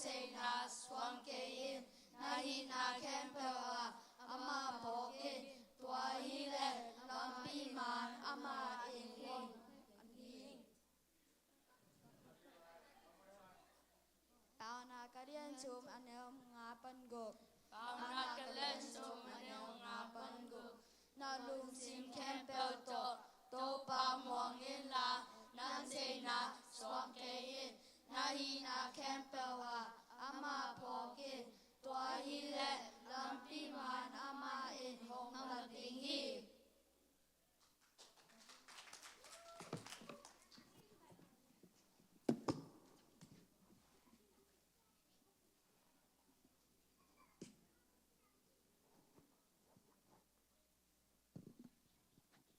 Sena Swanke Nahina Campbell Ama Pokin Tuahile Lampiman Ama in Pauna Kadian Sum Anel Ngapan Go Pauna Kadian Sum Anel Ngapan Go Nalung Sim Campbell Topa Mongin La Nansena Swanke Nahina Campbell Ama Pokin Tuahile Lampiman Ama in Hong Latingi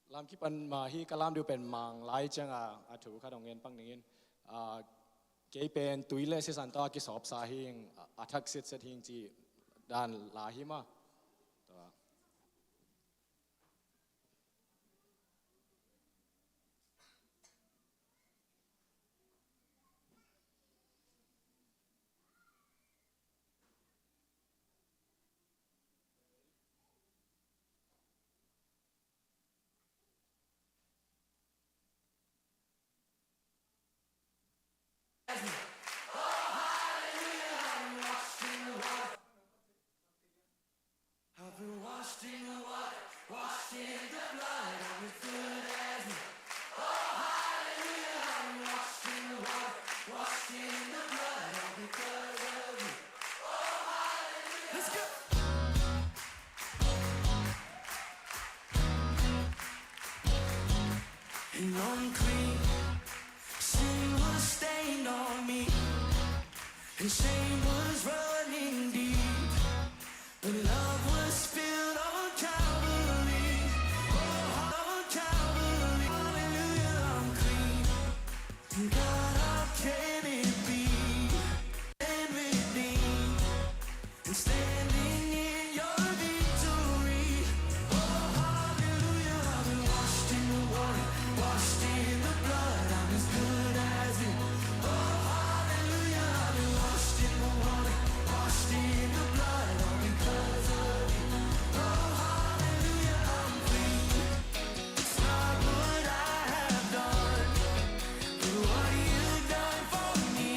Lam kipan hi kalam du pen mang lai changa athu kha dong en pang nin ke pen tuile se san ta ki sop sa hing athak sit set hing chi dan la hi ma to I've been washed in the water, washed in the blood, I'm as good as new. Oh, hallelujah, I've been washed in the water, washed in the blood, all because of you. Oh, hallelujah. Let's go. And unclean, sin was stained on me, and shame was running deep. But love was spilled on Calvary, on Calvary. Hallelujah, I'm clean. God, how can it be? And redeemed, and standing in your victory. Oh, hallelujah, I've been washed in the water, washed in the blood. I'm as good as new. Oh, hallelujah, I've been washed in the water, washed in the blood. All because of you. Oh, hallelujah, I'm clean. It's not what I have done, but what you've done for me.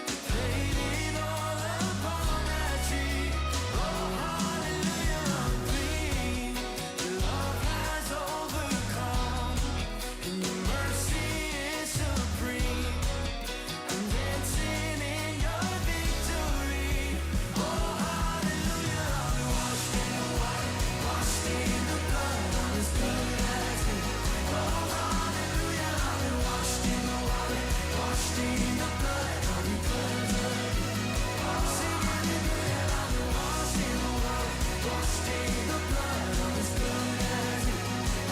You paid it all upon that tree. Oh, hallelujah, I'm clean. Your love has overcome, and your mercy is supreme. I'm dancing in your victory. Oh, hallelujah, I've been washed in the water, washed in the blood. I'm as good as new. Oh, hallelujah, I've been washed in the water, washed in the blood. All because of you. Oh, sing hallelujah, I've been washed in the water, washed in the blood. I'm as good as new.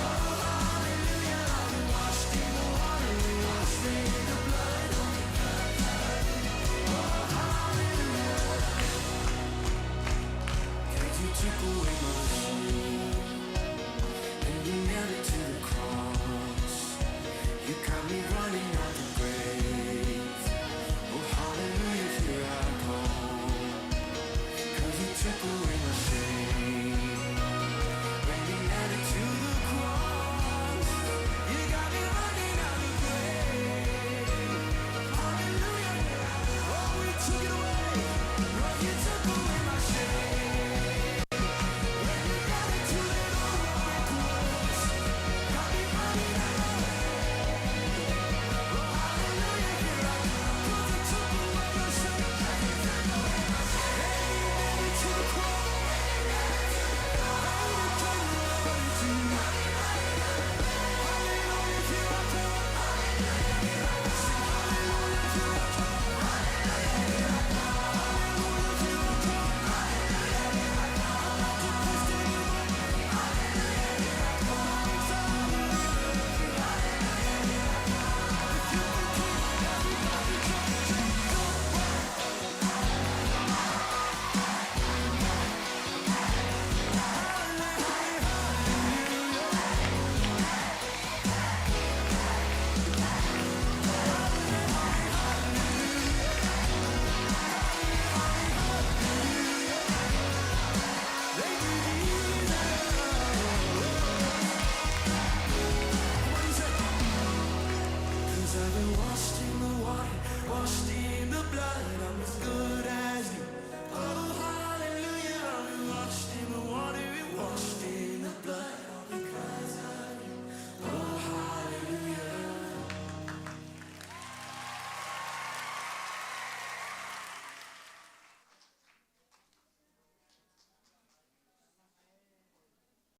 Oh, hallelujah, I've been washed in the water, washed in the blood. All because of you. Oh, hallelujah. 'Cause you took away my